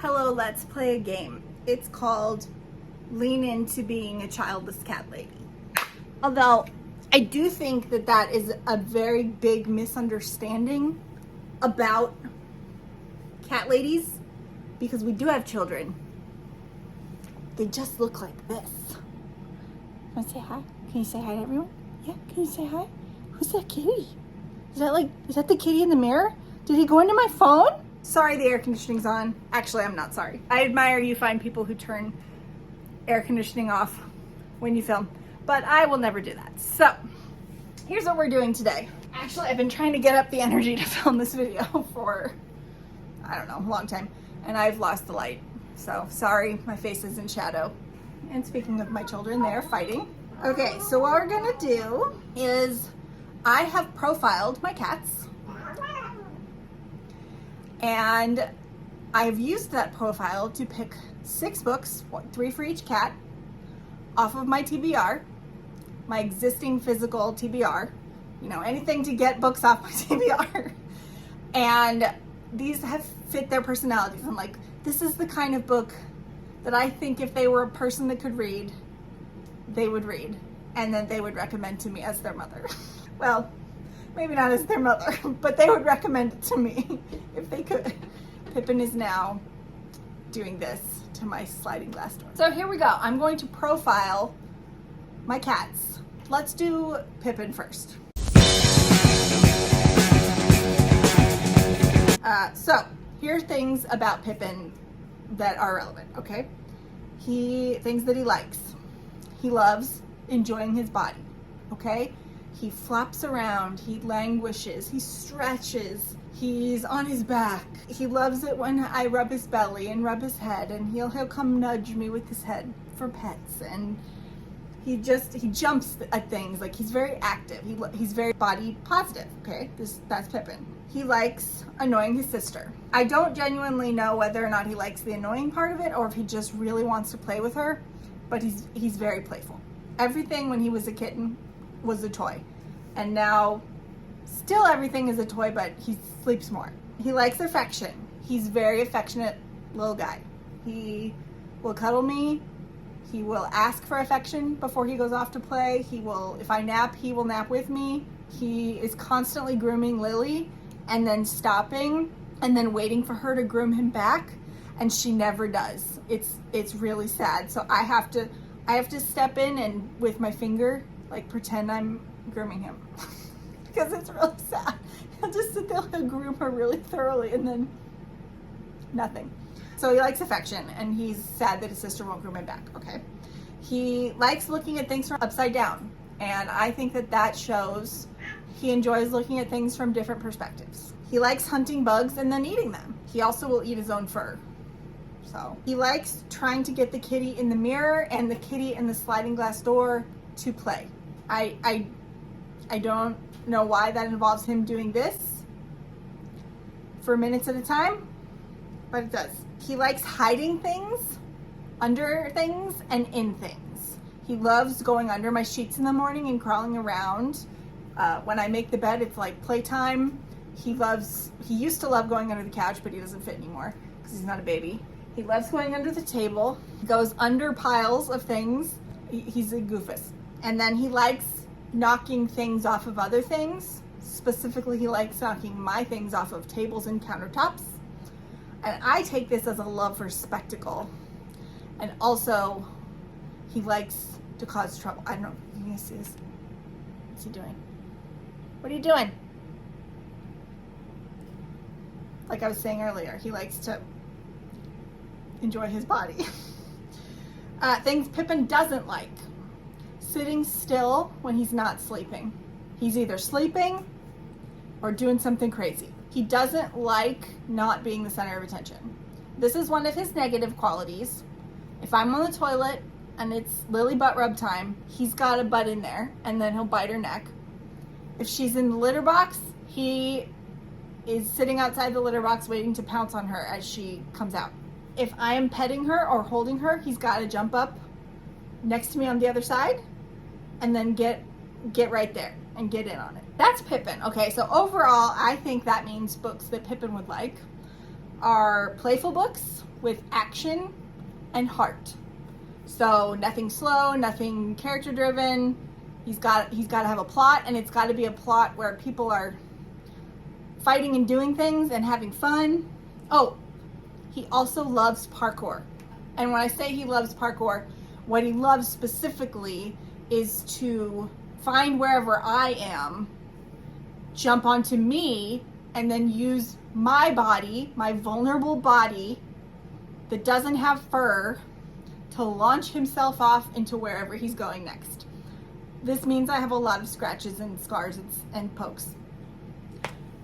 Hello, let's play a game. It's called Lean Into Being a Childless Cat Lady. Although, I do think that that is a very big misunderstanding about cat ladies, because we do have children. They just look like this. Want to say hi? Can you say hi to everyone? Yeah, can you say hi? Who's that kitty? Is that the kitty in the mirror? Did he go into my phone? Sorry, the air conditioning's on. Actually, I'm not sorry. I admire you find people who turn air conditioning off when you film, but I will never do that. So, here's what we're doing today. Actually, I've been trying to get up the energy to film this video for, I don't know, a long time, and I've lost the light. So, sorry, my face is in shadow. And speaking of my children, they're fighting. Okay, so what we're gonna do is I have profiled my cats. And I've used that profile to pick 6 books, 3 for each cat, off of my TBR, my existing physical TBR, you know, anything to get books off my TBR. And these have fit their personalities. I'm like, this is the kind of book that I think if they were a person that could read, they would read. And then they would recommend to me as their mother. Well, maybe not as their mother, but they would recommend it to me if they could. Pippen is now doing this to my sliding glass door. So here we go. I'm going to profile my cats. Let's do Pippen first. So here are things about Pippen that are relevant, okay? Things that he likes. He loves enjoying his body, okay? He flops around, he languishes, he stretches, he's on his back. He loves it when I rub his belly and rub his head, and he'll come nudge me with his head for pets, and he jumps at things. Like, he's very active. He's very body positive, okay? That's Pippen. He likes annoying his sister. I don't genuinely know whether or not he likes the annoying part of it or if he just really wants to play with her, but he's very playful. Everything when he was a kitten was a toy, and now still everything is a toy, but he sleeps more. He likes affection. He's very affectionate little guy. He will cuddle me. He will ask for affection before he goes off to play. If I nap, he will nap with me. He is constantly grooming Lily and then stopping and then waiting for her to groom him back, and she never does. It's really sad. So I have to step in and with my finger, like, pretend I'm grooming him. Because it's really sad. He'll just sit there and groom her really thoroughly and then nothing. So he likes affection, and he's sad that his sister won't groom him back, okay? He likes looking at things from upside down, and I think that shows he enjoys looking at things from different perspectives. He likes hunting bugs and then eating them. He also will eat his own fur. So he likes trying to get the kitty in the mirror and the kitty in the sliding glass door to play. I don't know why that involves him doing this for minutes at a time, but it does. He likes hiding things, under things, and in things. He loves going under my sheets in the morning and crawling around. When I make the bed, it's like playtime. He used to love going under the couch, but he doesn't fit anymore because he's not a baby. He loves going under the table. He goes under piles of things. He's a goofus. And then he likes knocking things off of other things. Specifically, he likes knocking my things off of tables and countertops. And I take this as a love for spectacle. And also, he likes to cause trouble. I don't know. You can see this. What's he doing? What are you doing? Like I was saying earlier, he likes to enjoy his body. Things Pippen doesn't like. Sitting still when he's not sleeping. He's either sleeping or doing something crazy. He doesn't like not being the center of attention. This is one of his negative qualities. If I'm on the toilet and it's Lily butt rub time, he's got a butt in there and then he'll bite her neck. If she's in the litter box, he is sitting outside the litter box waiting to pounce on her as she comes out. If I am petting her or holding her, he's got to jump up next to me on the other side and then get right there and get in on it. That's Pippen. Okay, so overall, I think that means books that Pippen would like are playful books with action and heart. So nothing slow, nothing character driven. He's got to have a plot, and it's got to be a plot where people are fighting and doing things and having fun. Oh, he also loves parkour. And when I say he loves parkour, what he loves specifically is to find wherever I am, jump onto me, and then use my body, my vulnerable body that doesn't have fur, to launch himself off into wherever he's going next. This means I have a lot of scratches and scars and pokes.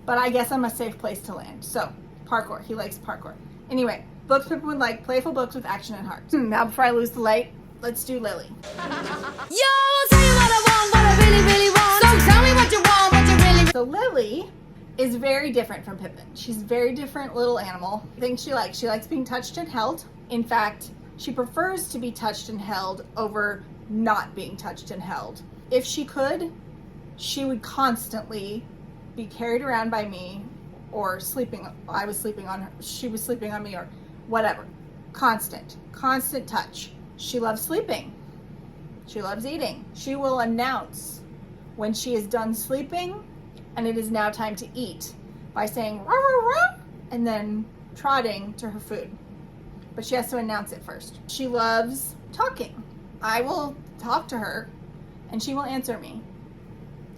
But I guess I'm a safe place to land. So, parkour. He likes parkour. Anyway, books Pippen would like, playful books with action and heart. Now before I lose the light, let's do Lily. Yo, I'll tell you what I want, what I really, really want. So tell me what you want, what you really. So Lily is very different from Pippen. She's a very different little animal. Things she likes. She likes being touched and held. In fact, she prefers to be touched and held over not being touched and held. If she could, she would constantly be carried around by me, or sleeping. I was sleeping on her. She was sleeping on me, or whatever. Constant touch. She loves sleeping. She loves eating. She will announce when she is done sleeping and it is now time to eat by saying rah, rah, rah, and then trotting to her food. But she has to announce it first. She loves talking. I will talk to her and she will answer me.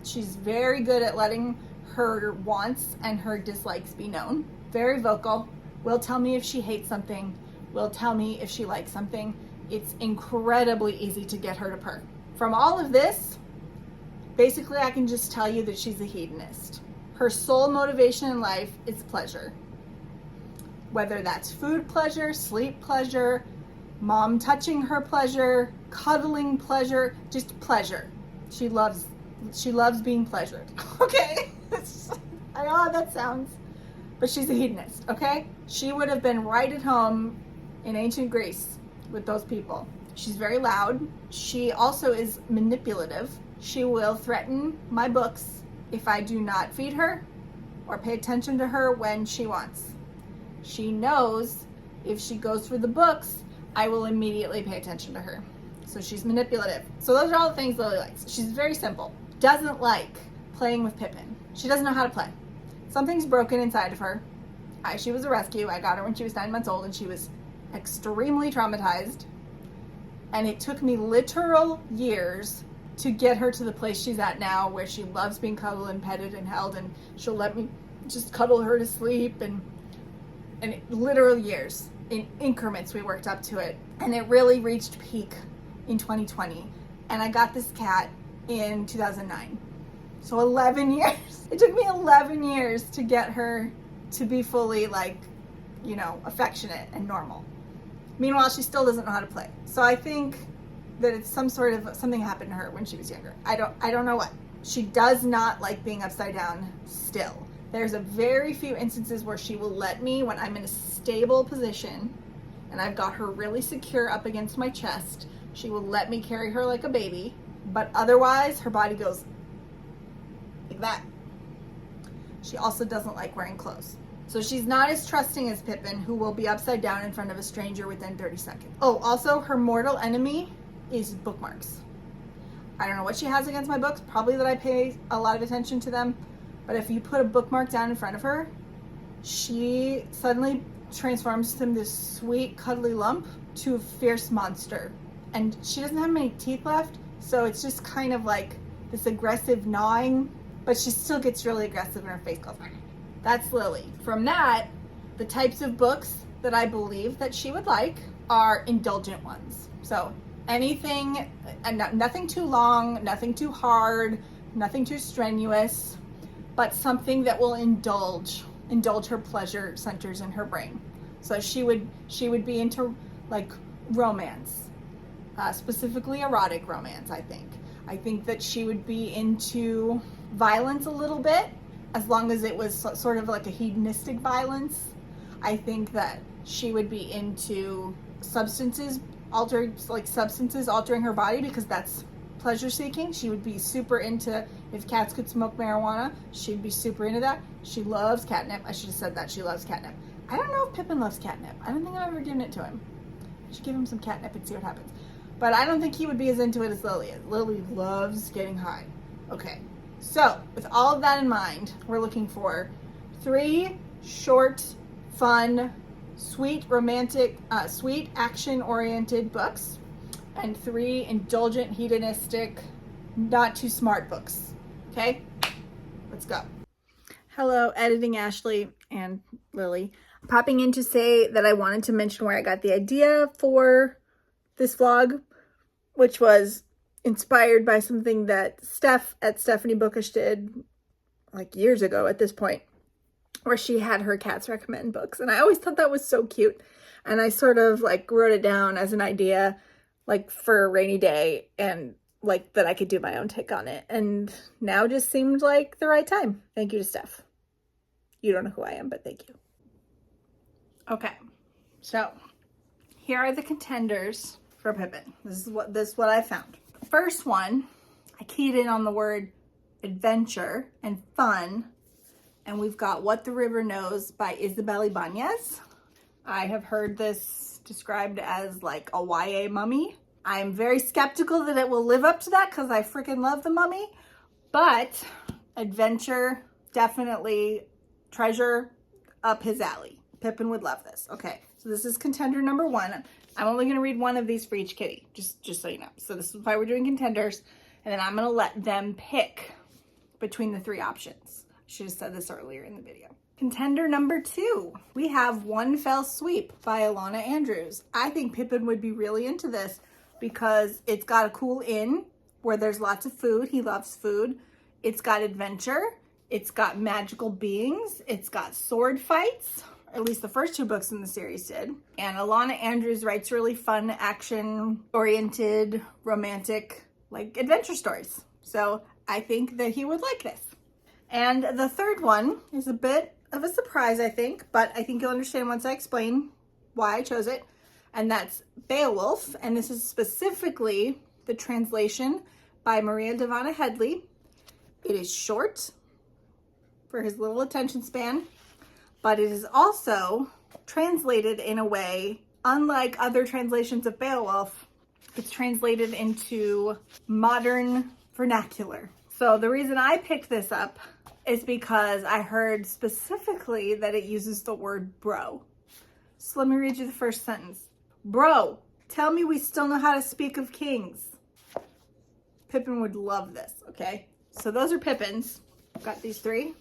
She's very good at letting her wants and her dislikes be known. Very vocal. Will tell me if she hates something. Will tell me if she likes something. It's incredibly easy to get her to purr. From all of this, basically I can just tell you that she's a hedonist. Her sole motivation in life is pleasure. Whether that's food pleasure, sleep pleasure, mom touching her pleasure, cuddling pleasure, just pleasure. She loves being pleasured. Okay? I know how that sounds. But she's a hedonist, okay? She would have been right at home in ancient Greece with those people. She's very loud. She also is manipulative. She will threaten my books if I do not feed her or pay attention to her when she wants. She knows if she goes for the books, I will immediately pay attention to her. So she's manipulative. So those are all the things Lily likes. She's very simple. Doesn't like playing with Pippen. She doesn't know how to play. Something's broken inside of her. She was a rescue. I got her when she was 9 months old and she was extremely traumatized. And it took me literal years to get her to the place she's at now, where she loves being cuddled and petted and held, and she'll let me just cuddle her to sleep, and literal years. In increments we worked up to it. And it really reached peak in 2020. And I got this cat in 2009. So 11 years. It took me 11 years to get her to be fully affectionate and normal. Meanwhile, she still doesn't know how to play. So I think that it's something happened to her when she was younger. I don't know what. She does not like being upside down still. There's a very few instances where she will let me, when I'm in a stable position and I've got her really secure up against my chest, she will let me carry her like a baby. But otherwise, her body goes like that. She also doesn't like wearing clothes. So she's not as trusting as Pippen, who will be upside down in front of a stranger within 30 seconds. Oh, also her mortal enemy is bookmarks. I don't know what she has against my books, probably that I pay a lot of attention to them, but if you put a bookmark down in front of her, she suddenly transforms from this sweet, cuddly lump to a fierce monster. And she doesn't have many teeth left, so it's just kind of like this aggressive gnawing, but she still gets really aggressive and her face goes. That's Lily. From that, the types of books that I believe that she would like are indulgent ones. So anything, and nothing too long, nothing too hard, nothing too strenuous, but something that will indulge her pleasure centers in her brain. So she would be into like romance, specifically erotic romance, I think. I think that she would be into violence a little bit, as long as it was sort of like a hedonistic violence. I think that she would be into substances altering her body, because that's pleasure seeking. She would be super into, if cats could smoke marijuana, she'd be super into that. She loves catnip. I should have said that. She loves catnip. I don't know if Pippen loves catnip. I don't think I've ever given it to him. I should give him some catnip and see what happens. But I don't think he would be as into it as Lily is. Lily loves getting high. Okay, so with all of that in mind, we're looking for 3 short, fun, sweet, romantic, sweet, action-oriented books, and 3 indulgent, hedonistic, not too smart books. Okay, let's go. Hello, editing Ashley and Lily. Popping in to say that I wanted to mention where I got the idea for this vlog, which was inspired by something that Steph at Stephanie Bookish did like years ago at this point, where she had her cats recommend books. And I always thought that was so cute. And I sort of like wrote it down as an idea like for a rainy day, and like that I could do my own take on it. And now just seemed like the right time. Thank you to Steph. You don't know who I am, but thank you. Okay, so here are the contenders for Pippen. This is what I found. First one, I keyed in on the word adventure and fun, and we've got What the River Knows by Isabel Ibañez. I have heard this described as like a YA mummy. I'm very skeptical that it will live up to that because I freaking love the mummy, but adventure, definitely treasure up his alley. Pippen would love this. Okay, so this is contender number 1. I'm only going to read one of these for each kitty, just so you know. So this is why we're doing contenders, and then I'm going to let them pick between the 3 options. I should have said this earlier in the video. Contender number 2, we have One Fell Sweep by Ilona Andrews. I think Pippen would be really into this because it's got a cool inn where there's lots of food. He loves food. It's got adventure. It's got magical beings. It's got sword fights. At least the first 2 books in the series did. And Ilona Andrews writes really fun, action-oriented, romantic, like adventure stories. So I think that he would like this. And the third one is a bit of a surprise, I think, but I think you'll understand once I explain why I chose it. And that's Beowulf. And this is specifically the translation by Dahvana Headley. It is short for his little attention span, but it is also translated in a way, unlike other translations of Beowulf, it's translated into modern vernacular. So the reason I picked this up is because I heard specifically that it uses the word bro. So let me read you the first sentence. Bro, tell me we still know how to speak of kings. Pippen would love this, okay? So those are Pippins. I've got these 3,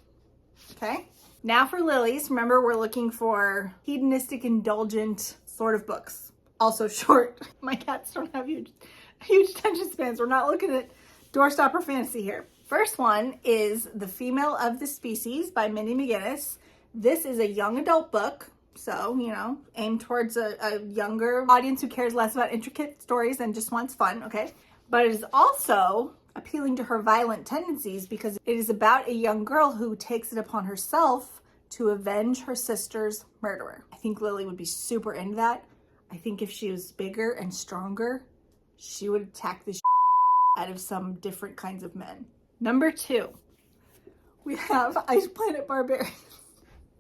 okay? Now for Lily's, remember we're looking for hedonistic, indulgent sort of books. Also short. My cats don't have huge attention spans. We're not looking at doorstopper fantasy here. First one is The Female of the Species by Mindy McGinnis. This is a young adult book, so, you know, aimed towards a younger audience who cares less about intricate stories and just wants fun, okay? But it is also appealing to her violent tendencies because it is about a young girl who takes it upon herself to avenge her sister's murderer. I think Lily would be super into that. I think if she was bigger and stronger, she would attack the out of some different kinds of men. Number 2, we have Planet Barbarians.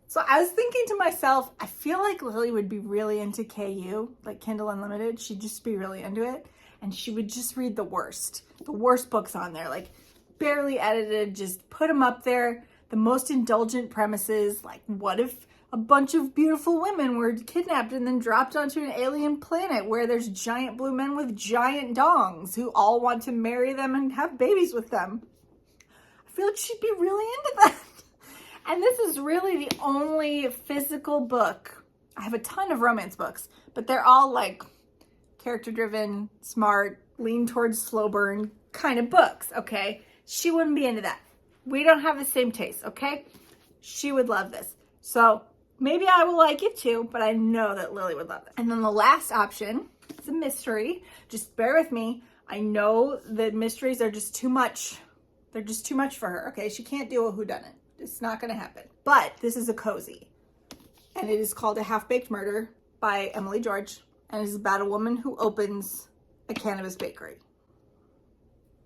So I was thinking to myself, I feel like Lily would be really into KU, like Kindle Unlimited. She'd just be really into it. And she would just read the worst books on there, like barely edited, just put them up there. The most indulgent premises, like what if a bunch of beautiful women were kidnapped and then dropped onto an alien planet where there's giant blue men with giant dongs who all want to marry them and have babies with them. I feel like she'd be really into that. And this is really the only physical book. I have a ton of romance books, but they're all like character-driven, smart, lean towards slow burn kind of books, okay? She wouldn't be into that. We don't have the same taste, okay? She would love this. So maybe I will like it too, but I know that Lily would love it. And then the last option is a mystery. Just bear with me. I know that mysteries are just too much. They're just too much for her, okay? She can't do a whodunit. It's not gonna happen. But this is a cozy. And it is called A Half-Baked Murder by Emily George. And it's about a woman who opens a cannabis bakery.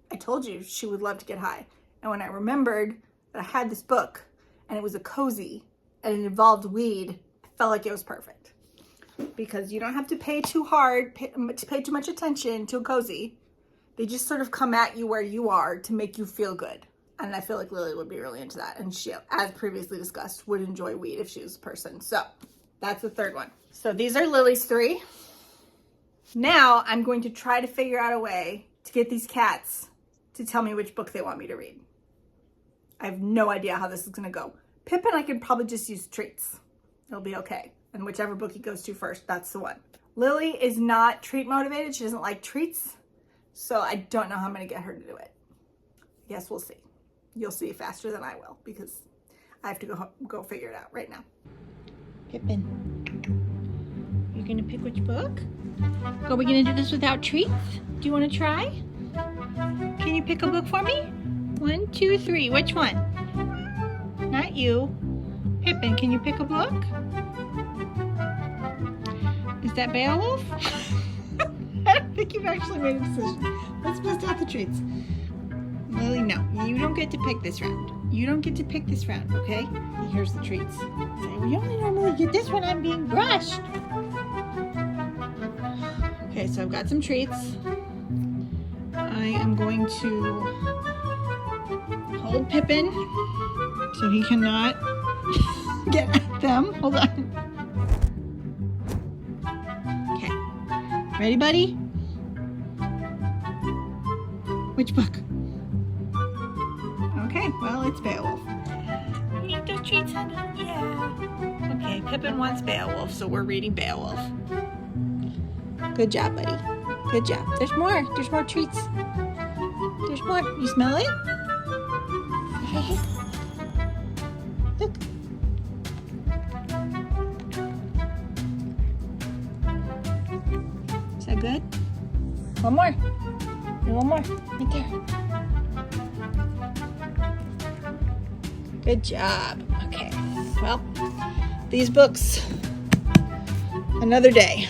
I told you she would love to get high. And when I remembered that I had this book and it was a cozy and it involved weed, I felt like it was perfect. Because you don't have to pay too hard, pay too much attention to a cozy. They just sort of come at you where you are to make you feel good. And I feel like Lily would be really into that. And she, as previously discussed, would enjoy weed if she was a person. So that's the third one. So these are Lily's 3. Now I'm going to try to figure out a way to get these cats to tell me which book they want me to read. I have no idea how this is going to go. Pippen, I could probably just use treats. It'll be okay. And whichever book he goes to first, that's the one. Lily is not treat motivated. She doesn't like treats. So I don't know how I'm going to get her to do it. I guess we'll see. You'll see faster than I will because I have to go figure it out right now. Pippen, you're going to pick which book? Are we going to do this without treats? Do you want to try? Can you pick a book for me? 1, 2, 3. Which one? Not you. Pippen, can you pick a book? Is that Beowulf? I don't think you've actually made a decision. Let's bust out the treats. Lily, no. You don't get to pick this round. You don't get to pick this round, okay? Here's the treats. Say, we only normally get this when I'm being brushed. Okay, so I've got some treats. I am going to hold Pippen so he cannot get at them. Hold on. Okay. Ready, buddy? Which book? Okay, well, it's Beowulf. You need those treats, honey? Yeah. Okay, Pippen wants Beowulf, so we're reading Beowulf. Good job, buddy. Good job. There's more. There's more treats. There's more. You smell it? Look. Is that good? One more. And one more. Right there. Good job. Okay. Well, these books, another day.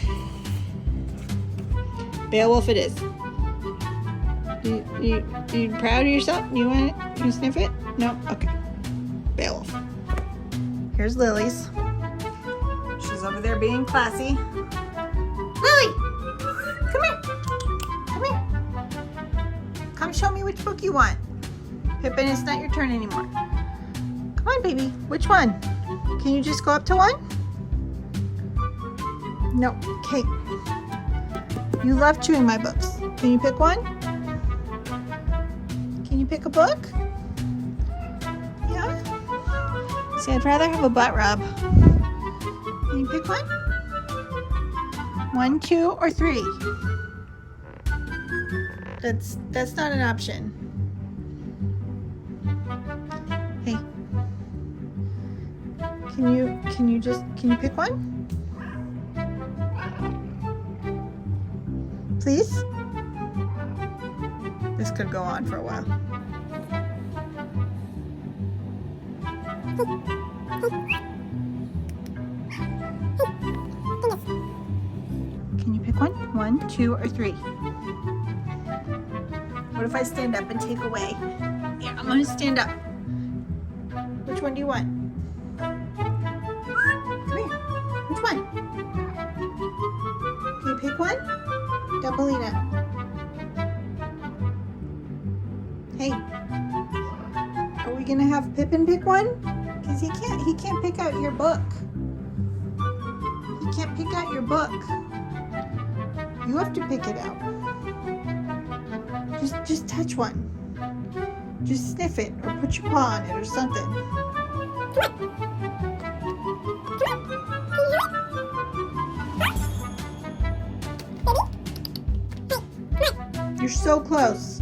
Beowulf it is. You proud of yourself? You want it? You want to sniff it? No? Okay. Beowulf. Here's Lily's. She's over there being classy. Lily! Come here. Come here. Come show me which book you want. Pippen, it's not your turn anymore. Come on, baby. Which one? Can you just go up to one? No. Okay. You love chewing my books. Can you pick one? Can you pick a book? Yeah? See, I'd rather have a butt rub. Can you pick one? 1, 2, or 3? That's not an option. Hey. Can you pick one? Please? This could go on for a while. Can you pick one? 1, 2, or 3? What if I stand up and take away? Yeah, I'm gonna stand up. Which one do you want? Come here. Which one? Can you pick one? Dahvana. Hey, are we gonna have Pippen pick one? Because he can't pick out your book. He can't pick out your book. You have to pick it out. Just touch one. Just sniff it or put your paw on it or something. You're so close.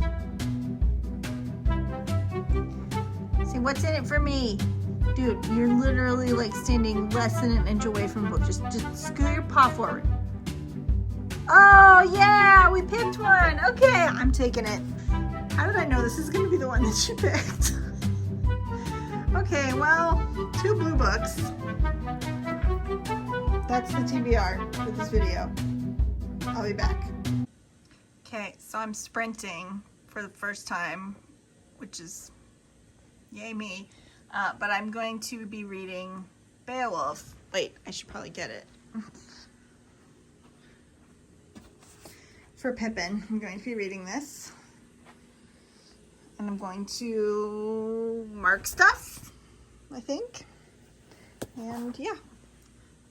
See, what's in it for me? Dude, you're literally like standing less than an inch away from the book. Just scoot your paw forward. Oh, yeah, we picked one. Okay, I'm taking it. How did I know this is going to be the one that she picked? Okay, well, 2 blue books. That's the TBR for this video. I'll be back. Okay, so I'm sprinting for the first time, which is yay me, but I'm going to be reading Beowulf Wait, I should probably get it. For Pippen, I'm going to be reading this. And I'm going to mark stuff, I think. And yeah,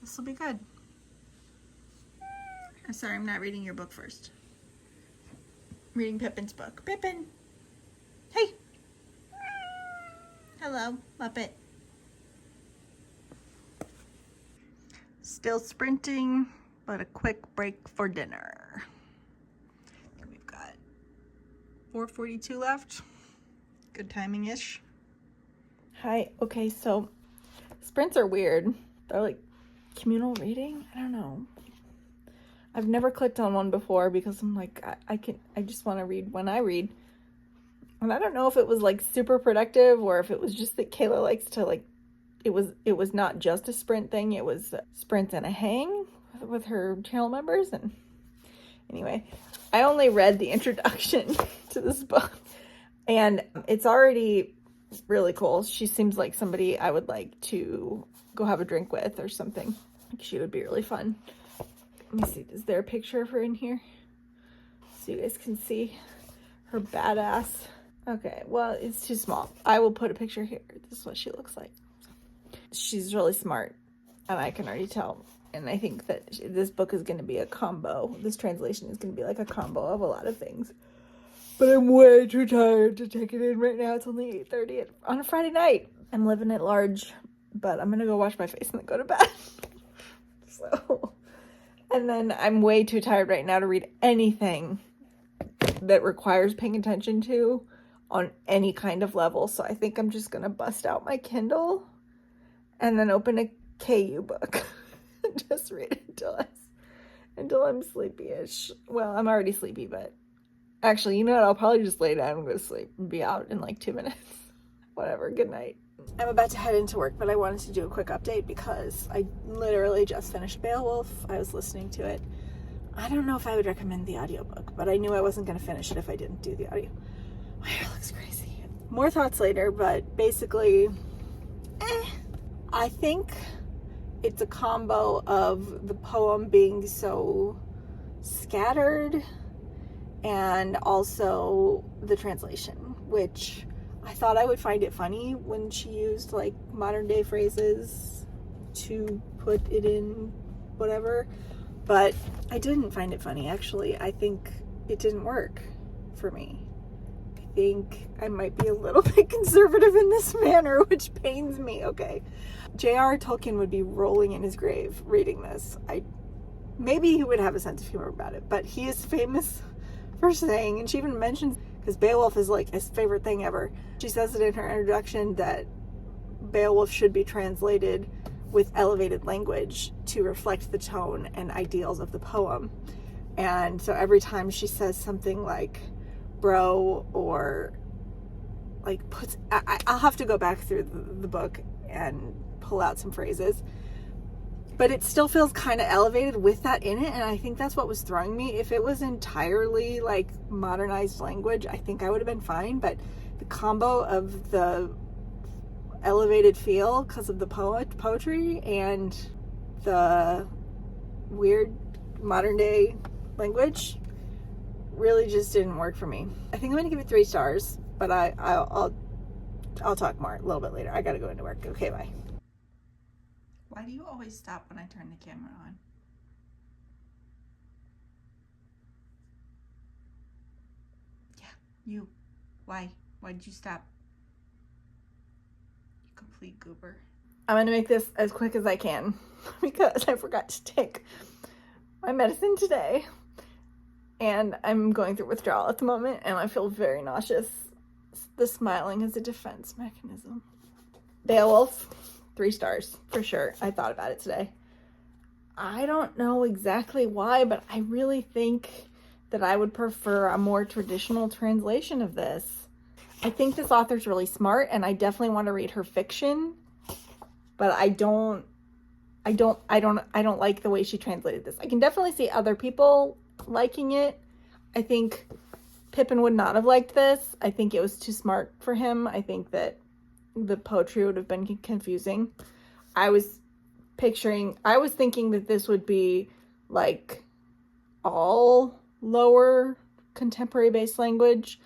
this will be good. I'm sorry, I'm not reading your book first. I'm reading Pippin's book. Pippin! Hey! Hello, Muppet. Still sprinting, but a quick break for dinner. We've got 4:42 left. Good timing-ish. Hi. Okay, so sprints are weird. They're like communal reading. I don't know. I've never clicked on one before because I'm like, I just want to read when I read. And I don't know if it was like super productive or if it was just that Kayla likes to like, it was not just a sprint thing. It was a sprint and a hang with her channel members. And anyway, I only read the introduction to this book and it's already really cool. She seems like somebody I would like to go have a drink with or something. Like she would be really fun. Let me see, is there a picture of her in here? So you guys can see her badass. Okay, well, it's too small. I will put a picture here. This is what she looks like. She's really smart, and I can already tell. And I think that this book is going to be a combo. This translation is going to be like a combo of a lot of things. But I'm way too tired to take it in right now. It's only 8:30 on a Friday night. I'm living at large, but I'm going to go wash my face and then go to bed. So, and then I'm way too tired right now to read anything that requires paying attention to on any kind of level. So I think I'm just going to bust out my Kindle and then open a KU book and just read it until I'm sleepy-ish. Well, I'm already sleepy, but actually, you know what? I'll probably just lay down and go to sleep and be out in like 2 minutes. Whatever. Good night. I'm about to head into work, but I wanted to do a quick update because I literally just finished Beowulf. I was listening to it. I don't know if I would recommend the audiobook, but I knew I wasn't going to finish it if I didn't do the audio. My hair looks crazy. More thoughts later, but basically, I think it's a combo of the poem being so scattered and also the translation, which I thought I would find it funny when she used like modern day phrases to put it in whatever, but I didn't find it funny. Actually, I think it didn't work for me. I think I might be a little bit conservative in this manner, which pains me. Okay. J.R. Tolkien would be rolling in his grave reading this. Maybe he would have a sense of humor about it, but he is famous for saying, and she even mentions, because Beowulf is like his favorite thing ever. She says it in her introduction that Beowulf should be translated with elevated language to reflect the tone and ideals of the poem. And so every time she says something like bro or like I'll have to go back through the book and pull out some phrases, but it still feels kind of elevated with that in it, and I think that's what was throwing me. If it was entirely like modernized language, I think I would have been fine, but the combo of the elevated feel because of the poetry and the weird modern day language really just didn't work for me. I think I'm gonna give it 3 stars, but I'll talk more a little bit later. I gotta go into work. Okay, bye. Why do you always stop when I turn the camera on? Yeah, you. Why? Why did you stop? You complete goober. I'm gonna make this as quick as I can because I forgot to take my medicine today. And I'm going through withdrawal at the moment and I feel very nauseous. The smiling is a defense mechanism. Beowulf. 3 stars for sure. I thought about it today. I don't know exactly why, but I really think that I would prefer a more traditional translation of this. I think this author's really smart and I definitely want to read her fiction, but I don't like the way she translated this. I can definitely see other people liking it. I think Pippen would not have liked this. I think it was too smart for him. I think that the poetry would have been confusing. picturing, I was thinking that this would be like all lower contemporary based language.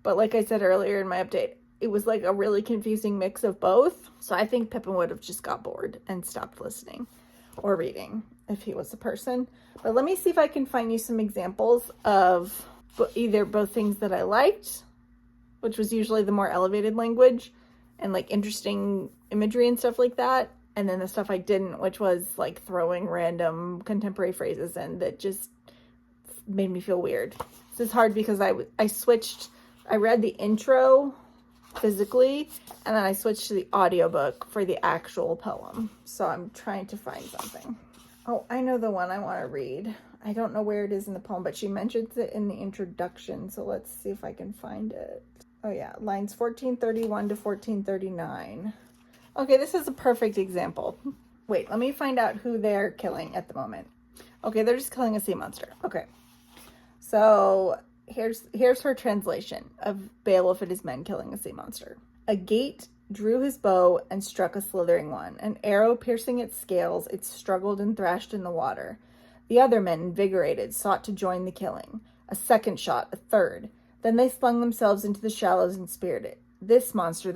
But like I said earlier in my update, it was like a really confusing mix of both. So I think Pippen would have just got bored and stopped listening or reading if he was a person. But let me see if I can find you some examples of either both things that I liked, which was usually the more elevated language and like interesting imagery and stuff like that. And then the stuff I didn't, which was like throwing random contemporary phrases in that just made me feel weird. This is hard because I switched, I read the intro physically, and then I switched to the audiobook for the actual poem. So I'm trying to find something. Oh, I know the one I want to read. I don't know where it is in the poem, but she mentions it in the introduction. So let's see if I can find it. Oh yeah, lines 1431 to 1439. Okay, this is a perfect example. Wait, let me find out who they're killing at the moment. Okay, they're just killing a sea monster. Okay. So here's her translation of Beowulf and his men killing a sea monster. A gate drew his bow and struck a slithering one. An arrow piercing its scales, it struggled and thrashed in the water. The other men, invigorated, sought to join the killing. A second shot, a third. Then they flung themselves into the shallows and speared it. This monster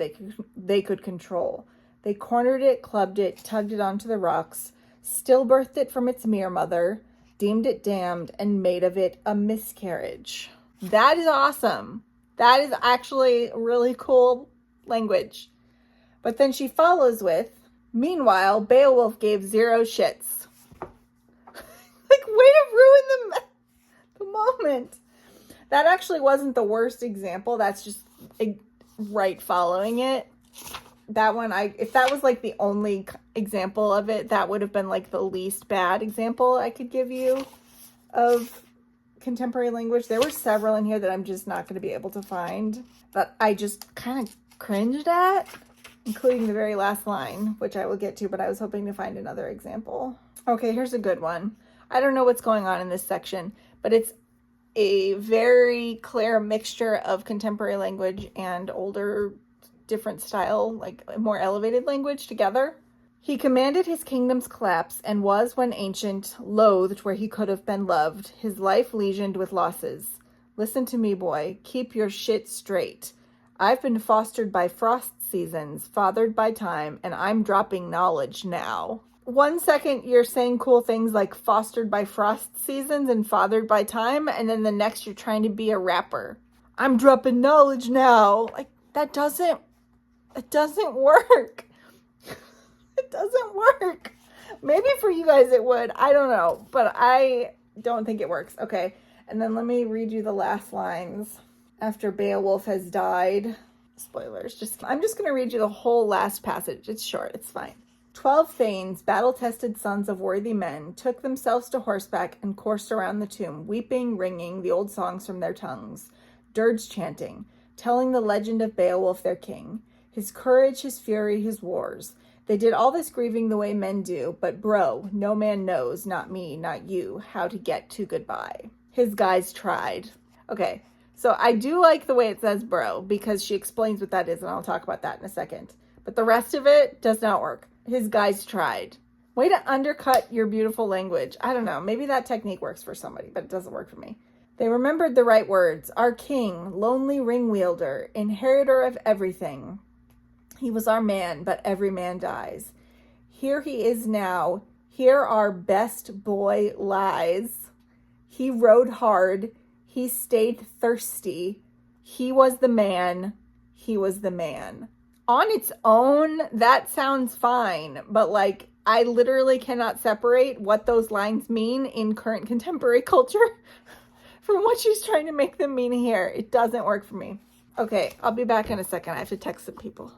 they could control. They cornered it, clubbed it, tugged it onto the rocks, stillbirthed it from its mere mother, deemed it damned, and made of it a miscarriage. That is awesome. That is actually really cool language. But then she follows with, meanwhile, Beowulf gave 0 shits. Like, way to ruin the moment. That actually wasn't the worst example. That's just right following it. That one, if that was like the only example of it, that would have been like the least bad example I could give you of contemporary language. There were several in here that I'm just not going to be able to find, that I just kind of cringed at, including the very last line, which I will get to, but I was hoping to find another example. Okay, here's a good one. I don't know what's going on in this section, but it's a very clear mixture of contemporary language and older, different style, like more elevated language together. He commanded his kingdom's collapse and was, when ancient, loathed where he could have been loved, his life lesioned with losses. Listen to me, boy. Keep your shit straight. I've been fostered by frost seasons, fathered by time, and I'm dropping knowledge now. 1 second you're saying cool things like fostered by frost seasons and fathered by time, and then the next you're trying to be a rapper. I'm dropping knowledge now. Like, it doesn't work. It doesn't work. Maybe for you guys it would. I don't know. But I don't think it works. Okay. And then let me read you the last lines. After Beowulf has died. Spoilers. I'm just going to read you the whole last passage. It's short. It's fine. 12 thanes, battle-tested sons of worthy men, took themselves to horseback and coursed around the tomb, weeping, ringing the old songs from their tongues, dirge chanting, telling the legend of Beowulf their king, his courage, his fury, his wars. They did all this grieving the way men do, but bro, no man knows, not me, not you, how to get to goodbye. His guys tried. Okay, so I do like the way it says bro, because she explains what that is, and I'll talk about that in a second. But the rest of it does not work. His guys tried. Way to undercut your beautiful language. I don't know, maybe that technique works for somebody, but it doesn't work for me. They remembered the right words. Our king, lonely ring wielder, inheritor of everything. He was our man, but every man dies. Here he is now. Here our best boy lies. He rode hard. He stayed thirsty. He was the man. He was the man. On its own, that sounds fine, but like, I literally cannot separate what those lines mean in current contemporary culture from what she's trying to make them mean here. It doesn't work for me. Okay, I'll be back in a second. I have to text some people.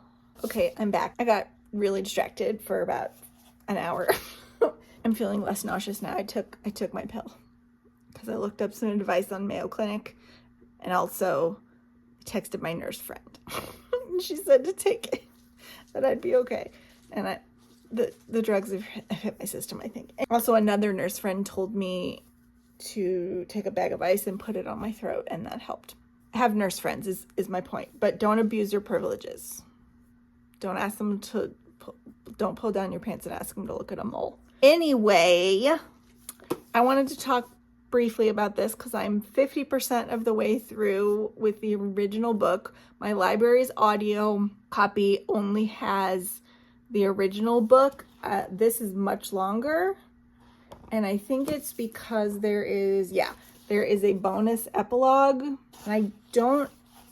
Okay, I'm back. I got really distracted for about an hour. I'm feeling less nauseous now. I took my pill because I looked up some advice on Mayo Clinic and also texted my nurse friend. She said to take it, that I'd be okay. And the drugs have hit my system, I think. Also, another nurse friend told me to take a bag of ice and put it on my throat, and that helped. Have nurse friends is my point, but don't abuse your privileges. Don't ask them to don't pull down your pants and ask him to look at a mole. Anyway, I wanted to talk briefly about this because I'm 50% of the way through with the original book. My library's audio copy only has the original book. This is much longer, and I think it's because there is a bonus epilogue. And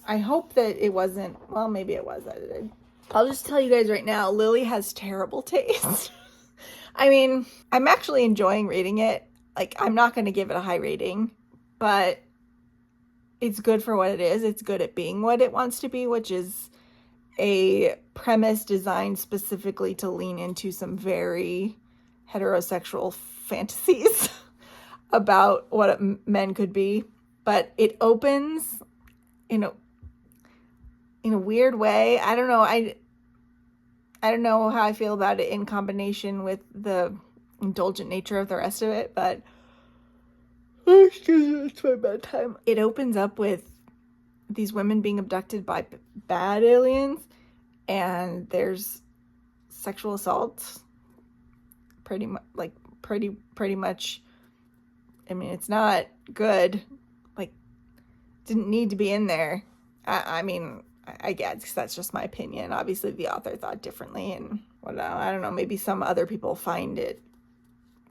I hope that it wasn't, well, maybe it was edited. I'll just tell you guys right now, Lily has terrible taste. I mean, I'm actually enjoying reading it. Like, I'm not going to give it a high rating, but it's good for what it is. It's good at being what it wants to be, which is a premise designed specifically to lean into some very heterosexual fantasies about what men could be. But it opens in a weird way. I don't know. I don't know how I feel about it in combination with the indulgent nature of the rest of it, but excuse me, it's my bedtime. It opens up with these women being abducted by bad aliens, and there's sexual assault. Pretty much. I mean, it's not good. Like, didn't need to be in there. I mean, I guess that's just my opinion. Obviously, the author thought differently, and I don't know. Maybe some other people find it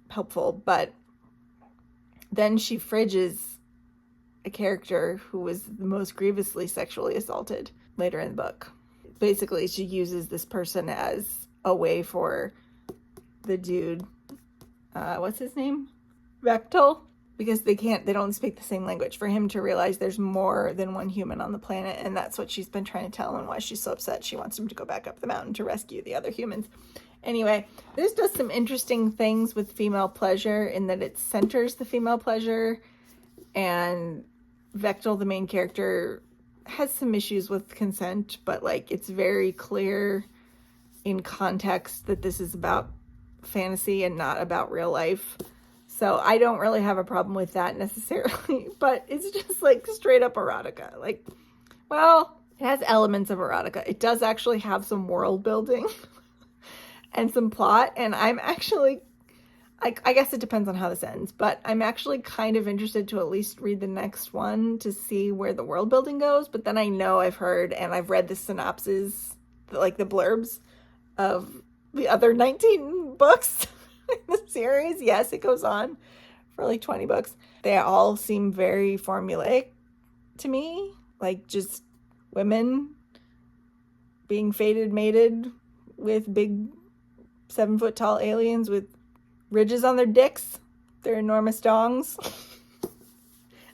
helpful, but then she fridges a character who was the most grievously sexually assaulted later in the book. Basically, she uses this person as a way for the dude, what's his name? Vectel? Because they don't speak the same language, for him to realize there's more than one human on the planet, and that's what she's been trying to tell him, why she's so upset. She wants him to go back up the mountain to rescue the other humans. Anyway, this does some interesting things with female pleasure in that it centers the female pleasure, and Vectel, the main character, has some issues with consent, but like, it's very clear in context that this is about fantasy and not about real life. So I don't really have a problem with that necessarily, but it's just like straight up erotica. Like, well, it has elements of erotica. It does actually have some world building and some plot, and I'm actually, I guess it depends on how this ends, but I'm actually kind of interested to at least read the next one to see where the world building goes. But then I know I've heard and I've read the synopses, like the blurbs of the other 19 books in the series. Yes, it goes on for like 20 books. They all seem very formulaic to me, like just women being mated with big 7-foot tall aliens with ridges on their dicks, their enormous dongs.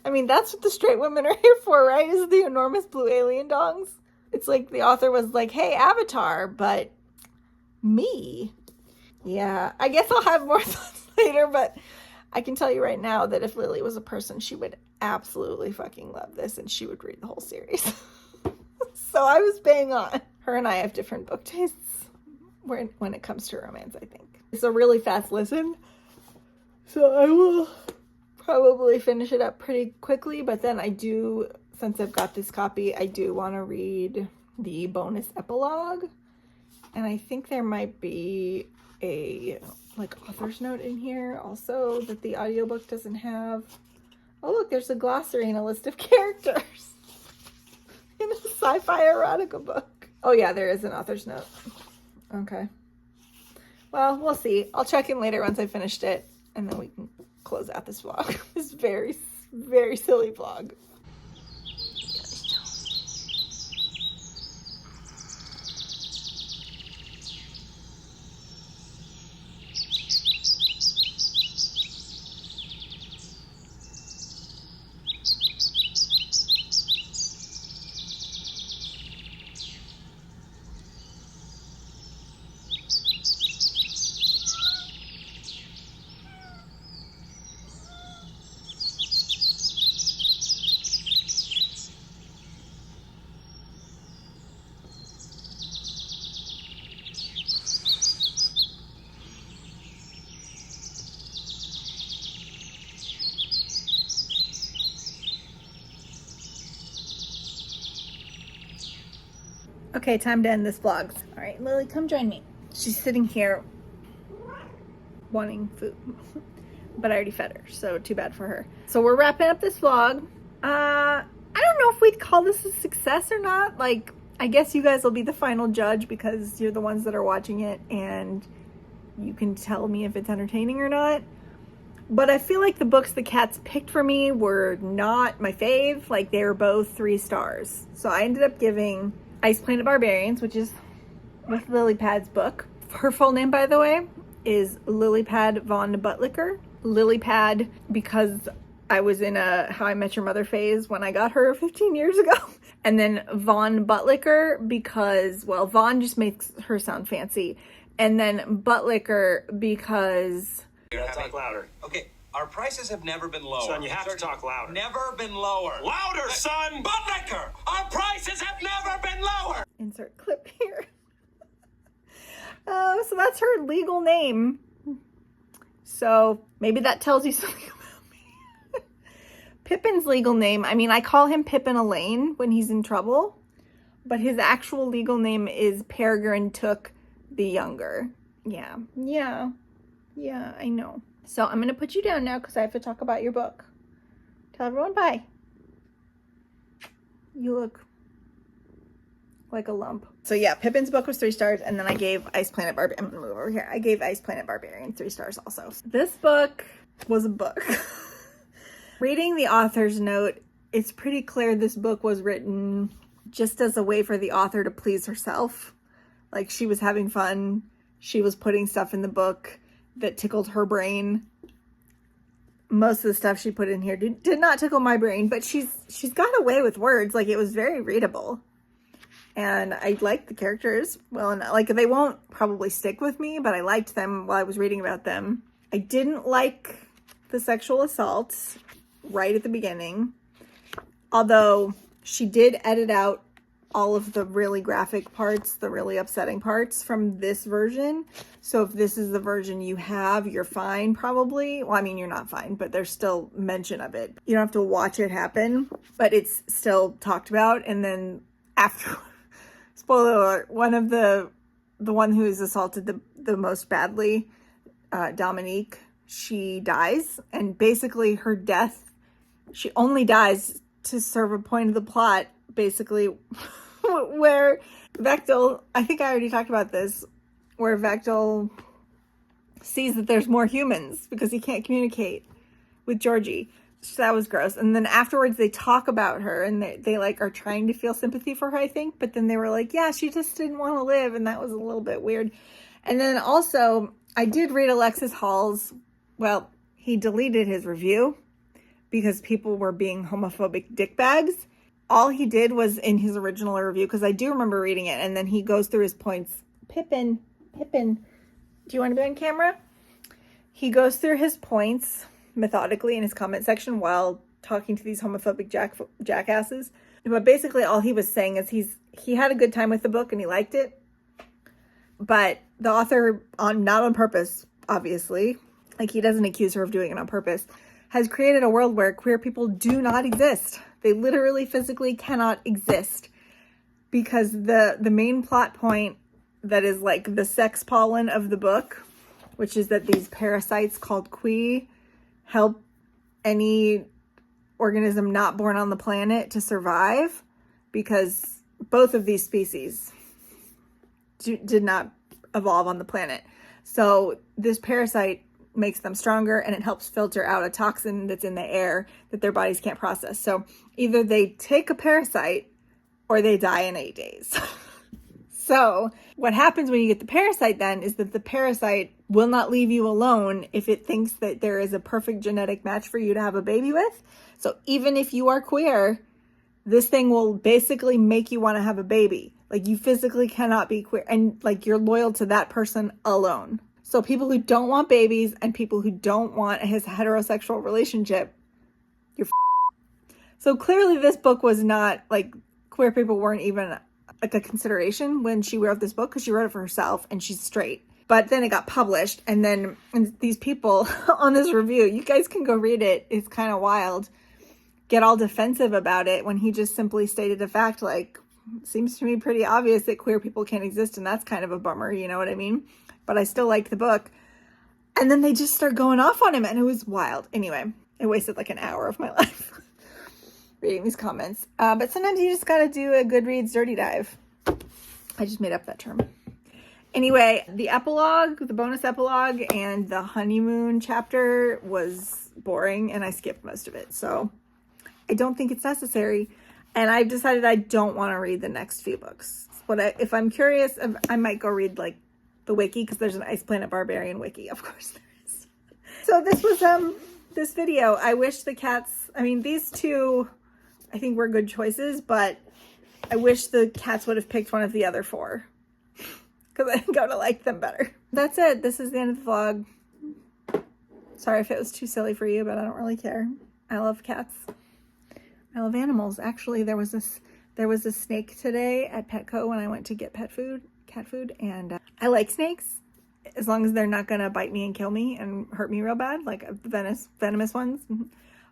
I mean, that's what the straight women are here for, right? Is the enormous blue alien dongs. It's like the author was like, hey, Avatar, but me. Yeah, I guess I'll have more thoughts later, but I can tell you right now that if Lily was a person, she would absolutely fucking love this, and she would read the whole series. So I was bang on. Her and I have different book tastes when it comes to romance, I think. It's a really fast listen, so I will probably finish it up pretty quickly, but then I do, since I've got this copy, I do want to read the bonus epilogue, and I think there might be a like author's note in here also that the audiobook doesn't have. Oh look, there's a glossary and a list of characters in a sci-fi erotica book. Oh yeah, there is an author's note. Okay. Well, we'll see. I'll check in later once I finished it, and then we can close out this vlog. This very, very silly vlog. Okay, time to end this vlog. All right, Lily, come join me. She's sitting here wanting food, but I already fed her, so too bad for her. So we're wrapping up this vlog. I don't know if we'd call this a success or not. Like, I guess you guys will be the final judge because you're the ones that are watching it and you can tell me if it's entertaining or not. But I feel like the books the cats picked for me were not my fave. Like, they were both 3 stars. So I ended up giving Planet Barbarians, which is with Lilypad's book. Her full name, by the way, is Lilypad von Buttlicker. Lilypad because I was in a How I Met Your Mother phase when I got her 15 years ago. And then von Buttlicker because, well, Von just makes her sound fancy. And then Buttlicker because... You gotta talk louder. Okay, our prices have never been lower. Son, you have to talk louder. Never been lower. Louder, son! Buttlicker! Our prices have never been lower! Insert clip here. So that's her legal name. So maybe that tells you something about me. Pippin's legal name, I mean, I call him Pippin Elaine when he's in trouble, but his actual legal name is Peregrine Took the Younger. Yeah, I know. So I'm going to put you down now because I have to talk about your book. Tell everyone bye. You look like a lump. So yeah, Pippin's book was 3 stars, and then I gave Planet Barbarians. I'm gonna move over here. I gave Planet Barbarians 3 stars also. This book was a book. Reading the author's note, it's pretty clear this book was written just as a way for the author to please herself. Like, she was having fun. She was putting stuff in the book that tickled her brain. Most of the stuff she put in here did not tickle my brain, but she's got away with words. Like, it was very readable. And I liked the characters well enough. Like, they won't probably stick with me, but I liked them while I was reading about them. I didn't like the sexual assaults right at the beginning. Although she did edit out all of the really graphic parts, the really upsetting parts from this version. So if this is the version you have, you're fine probably. Well, I mean, you're not fine, but there's still mention of it. You don't have to watch it happen, but it's still talked about. And then after... Spoiler alert, the one who is assaulted the most badly, Dominique, she dies. And basically her death, she only dies to serve a point of the plot, basically, where Vectel, I think I already talked about this, where Vectel sees that there's more humans because he can't communicate with Georgie. So that was gross. And then afterwards they talk about her and they like are trying to feel sympathy for her, I think. But then they were like, yeah, she just didn't want to live. And that was a little bit weird. And then also I did read Alexis Hall's, well, he deleted his review because people were being homophobic dickbags. All he did was in his original review, because I do remember reading it. And then he goes through his points. Pippen, do you want to be on camera? He goes through his points methodically in his comment section while talking to these homophobic jackasses. But basically all he was saying is he had a good time with the book and he liked it. But the author, not on purpose, obviously, like he doesn't accuse her of doing it on purpose, has created a world where queer people do not exist. They literally physically cannot exist. Because the main plot point that is like the sex pollen of the book, which is that these parasites called Qui help any organism not born on the planet to survive, because both of these species did not evolve on the planet. So this parasite makes them stronger and it helps filter out a toxin that's in the air that their bodies can't process. So either they take a parasite or they die in 8 days. So what happens when you get the parasite then is that the parasite will not leave you alone if it thinks that there is a perfect genetic match for you to have a baby with. So even if you are queer, this thing will basically make you want to have a baby. Like, you physically cannot be queer and like you're loyal to that person alone. So people who don't want babies and people who don't want a heterosexual relationship, you're So clearly this book was not, like, queer people weren't even like a consideration when she wrote this book, because she wrote it for herself and she's straight. But then it got published, and then these people on this review, you guys can go read it, it's kind of wild, get all defensive about it when he just simply stated a fact like, seems to me pretty obvious that queer people can't exist, and that's kind of a bummer, you know what I mean? But I still liked the book. And then they just start going off on him, and it was wild. Anyway, it wasted like an hour of my life reading these comments. But sometimes you just gotta do a Goodreads dirty dive. I just made up that term. Anyway, the epilogue, the bonus epilogue, and the honeymoon chapter was boring, and I skipped most of it. So I don't think it's necessary. And I've decided I don't want to read the next few books. But if I'm curious, I might go read like the wiki, because there's an Planet Barbarian wiki. Of course there is. So this was this video. I wish the cats, I mean, these two I think were good choices, but I wish the cats would have picked one of the other four, because I think I would have liked them better. That's it. This is the end of the vlog. Sorry if it was too silly for you, but I don't really care. I love cats. I love animals. Actually, there was a snake today at Petco when I went to get cat food, and I like snakes as long as they're not gonna bite me and kill me and hurt me real bad, like venomous ones.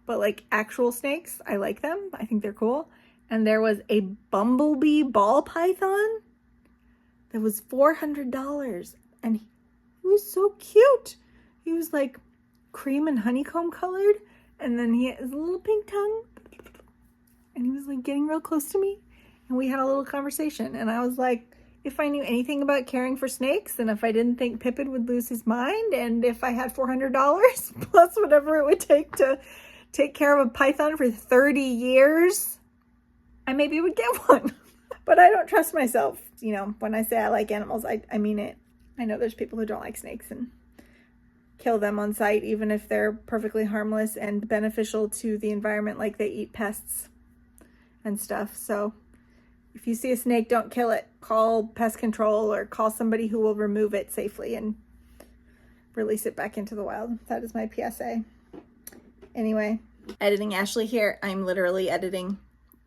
But like actual snakes, I like them. I think they're cool. And there was a bumblebee ball python that was $400, and he was so cute. He was like cream and honeycomb colored, and then he had his little pink tongue, and he was like getting real close to me, and we had a little conversation. And I was like, if I knew anything about caring for snakes, and if I didn't think Pippen would lose his mind, and if I had $400 plus whatever it would take to take care of a python for 30 years, I maybe would get one. But I don't trust myself. You know, when I say I like animals, I mean it. I know there's people who don't like snakes and kill them on sight, even if they're perfectly harmless and beneficial to the environment, like they eat pests and stuff. So if you see a snake, don't kill it. Call pest control or call somebody who will remove it safely and release it back into the wild. That is my PSA. Anyway, editing Ashley here. I'm literally editing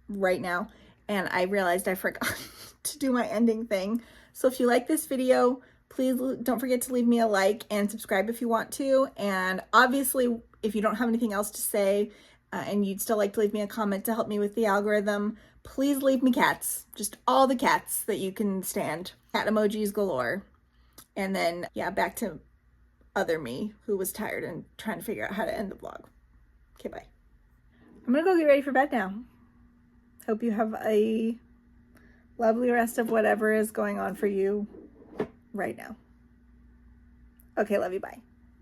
right now, and I realized I forgot to do my ending thing. So if you like this video, please don't forget to leave me a like and subscribe if you want to. And obviously, if you don't have anything else to say and you'd still like to leave me a comment to help me with the algorithm, please leave me cats. Just all the cats that you can stand. Cat emojis galore. And then, yeah, back to other me who was tired and trying to figure out how to end the vlog. Okay, bye. I'm gonna go get ready for bed now. Hope you have a lovely rest of whatever is going on for you right now. Okay, love you, bye.